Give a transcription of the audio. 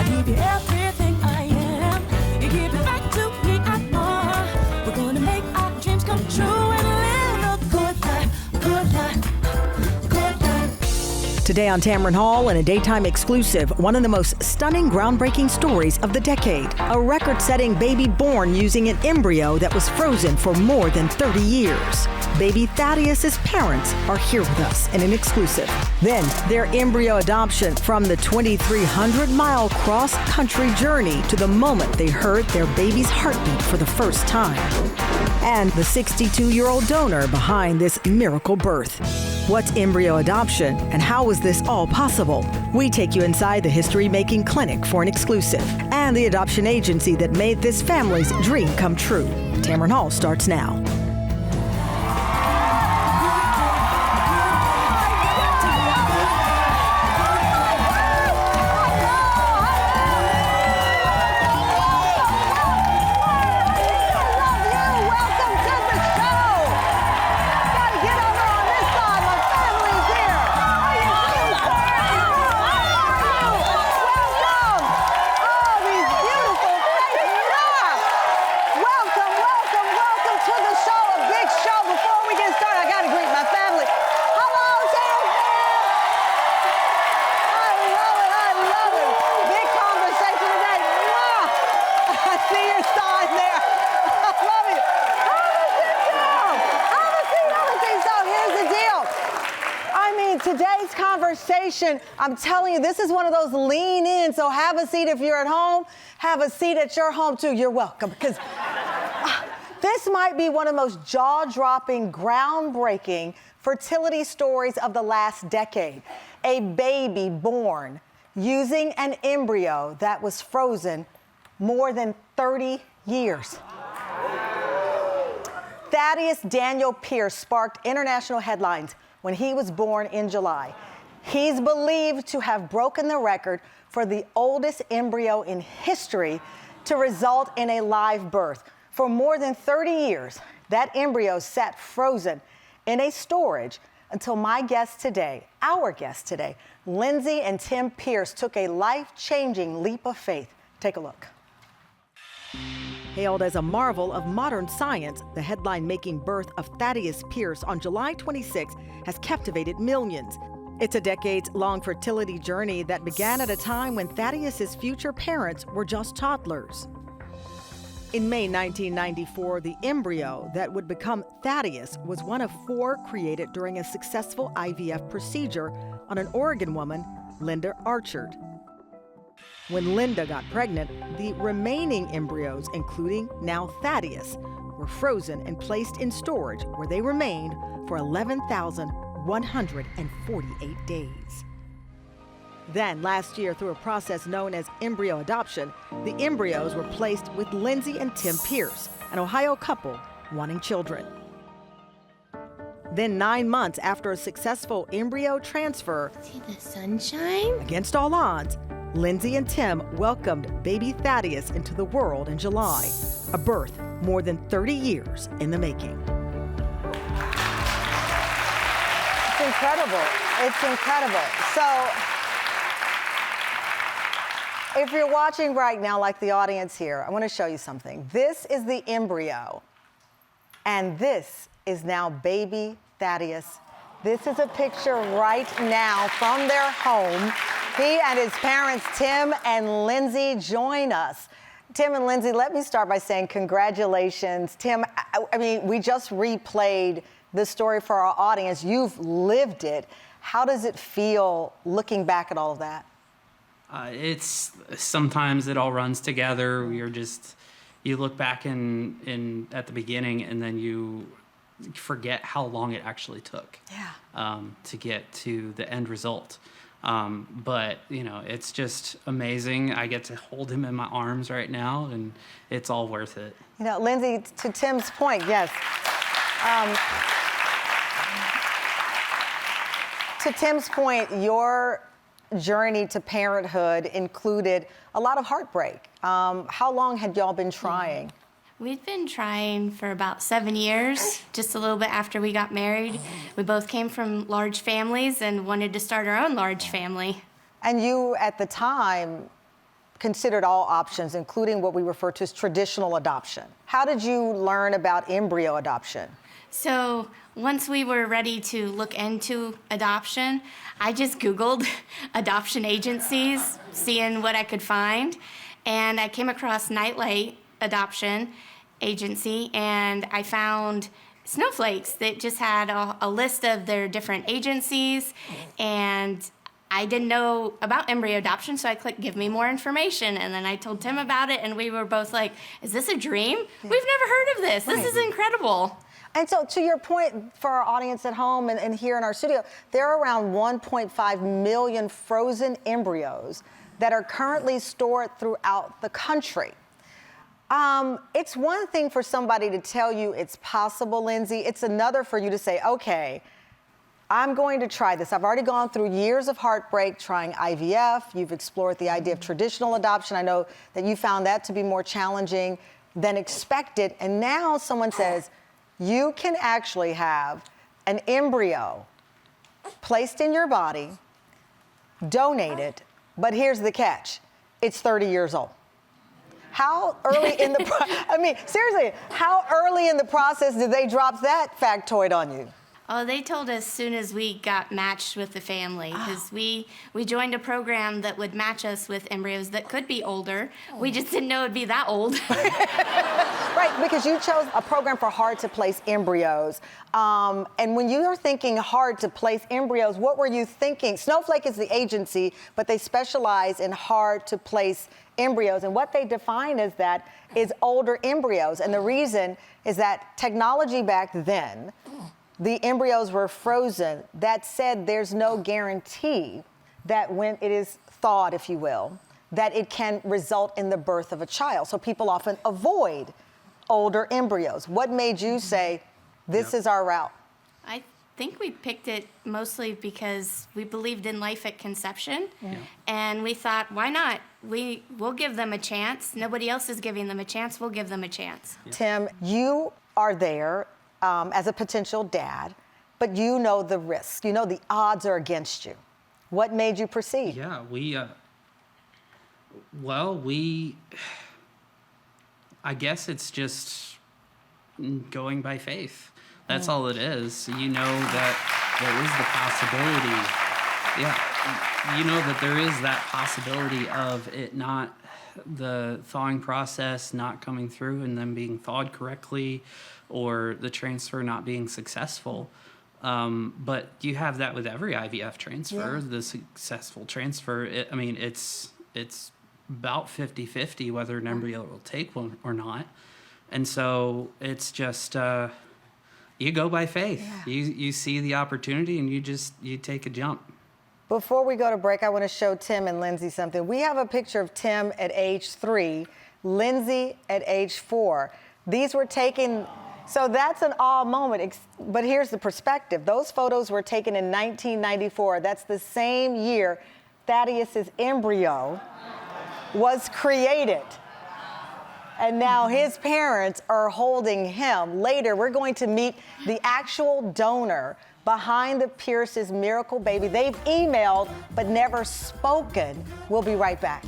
give you everything I am. You give it back to me and more. We're gonna make our dreams come true and live a good life, good life, good life. Today on Tamron Hall, in a daytime exclusive, one of the most stunning, groundbreaking stories of the decade. A record-setting baby born using an embryo that was frozen for more than 30 years. Baby Thaddeus's parents are here with us in an exclusive. Then, their embryo adoption, from the 2,300-mile cross-country journey to the moment they heard their baby's heartbeat for the first time. And the 62-year-old donor behind this miracle birth. What's embryo adoption, and how was this all possible? We take you inside the history-making clinic for an exclusive, and the adoption agency that made this family's dream come true. Tamron Hall starts now. Today's conversation, I'm telling you, this is one of those lean in. So have a seat if you're at home. Have a seat at your home, too. You're welcome. Because this might be one of the most jaw-dropping, groundbreaking fertility stories of the last decade. A baby born using an embryo that was frozen more than 30 years. Thaddeus Daniel Pierce sparked international headlines when he was born in July. He's believed to have broken the record for the oldest embryo in history to result in a live birth. For more than 30 years, that embryo sat frozen in a storage until my guest today, our guest today, Lindsey and Tim Pierce, took a life-changing leap of faith. Take a look. Hailed as a marvel of modern science, the headline-making birth of Thaddeus Pierce on July 26 has captivated millions. It's a decades-long fertility journey that began at a time when Thaddeus's future parents were just toddlers. In May 1994, the embryo that would become Thaddeus was one of 4 created during a successful IVF procedure on an Oregon woman, Linda Archard. When Linda got pregnant, the remaining embryos, including now Thaddeus, were frozen and placed in storage where they remained for 11,148 days. Then, last year, through a process known as embryo adoption, the embryos were placed with Lindsey and Tim Pierce, an Ohio couple wanting children. Then 9 months after a successful embryo transfer, see the sunshine? Against all odds, Lindsey and Tim welcomed baby Thaddeus into the world in July, a birth more than 30 years in the making. It's incredible. It's incredible. So, if you're watching right now, like the audience here, I want to show you something. This is the embryo, and this is now baby Thaddeus. This is a picture right now from their home. He and his parents, Tim and Lindsey, join us. Tim and Lindsey, let me start by saying congratulations. Tim, I mean, we just replayed this story for our audience. You've lived it. How does it feel looking back at all of that? It's sometimes it all runs together. You look back in at the beginning, and then you forget how long it actually took to get to the end result. But, you know, it's just amazing. I get to hold him in my arms right now, and it's all worth it. You know, Lindsey, to Tim's point, yes. To Tim's point, your journey to parenthood included a lot of heartbreak. How long had y'all been trying? We've been trying for about 7 years, just a little bit after we got married. We both came from large families and wanted to start our own large family. And you, at the time, considered all options, including what we refer to as traditional adoption. How did you learn about embryo adoption? So once we were ready to look into adoption, I just Googled adoption agencies, seeing what I could find. And I came across Nightlight Adoption Agency, and I found Snowflakes that just had a list of their different agencies, and I didn't know about embryo adoption, so I clicked give me more information, and then I told Tim about it, and we were both like, is this a dream? We've never heard of this. This is incredible. And so to your point, for our audience at home and here in our studio, there are around 1.5 million frozen embryos that are currently stored throughout the country. It's one thing for somebody to tell you it's possible, Lindsey. It's another for you to say, okay, I'm going to try this. I've already gone through years of heartbreak trying IVF. You've explored the idea of traditional adoption. I know that you found that to be more challenging than expected. And now someone says, you can actually have an embryo placed in your body, donated, but here's the catch. It's 30 years old. How early in the seriously, how early in the process did they drop that factoid on you? Oh, they told us as soon as we got matched with the family, because we joined a program that would match us with embryos that could be older. We just didn't know it'd be that old. Right, because you chose a program for hard-to-place embryos. And when you were thinking hard-to-place embryos, what were you thinking? Snowflake is the agency, but they specialize in hard-to-place embryos. And what they define as that is older embryos. And the reason is that technology back then, the embryos were frozen. That said, there's no guarantee that when it is thawed, if you will, that it can result in the birth of a child. So people often avoid older embryos. What made you say, this is our route? I think we picked it mostly because we believed in life at conception. And we thought, why not? We'll give them a chance. Nobody else is giving them a chance. We'll give them a chance. Tim, you are there as a potential dad, but you know the risks. You know the odds are against you. What made you proceed? Yeah, I guess it's just going by faith. That's all it is. You know that there is the possibility. Yeah, you know that there is that possibility of it not, the thawing process not coming through and them being thawed correctly, or the transfer not being successful. But you have that with every IVF transfer, the successful transfer. It's about 50-50 whether an embryo will take one or not. And so it's just, you go by faith. Yeah. You see the opportunity and you take a jump. Before we go to break, I want to show Tim and Lindsey something. We have a picture of Tim at age 3, Lindsey at age 4. These were taken, so that's an awe moment, but here's the perspective. Those photos were taken in 1994. That's the same year Thaddeus's embryo was created. And now his parents are holding him. Later, we're going to meet the actual donor behind the Pierce's miracle baby. They've emailed but never spoken. We'll be right back.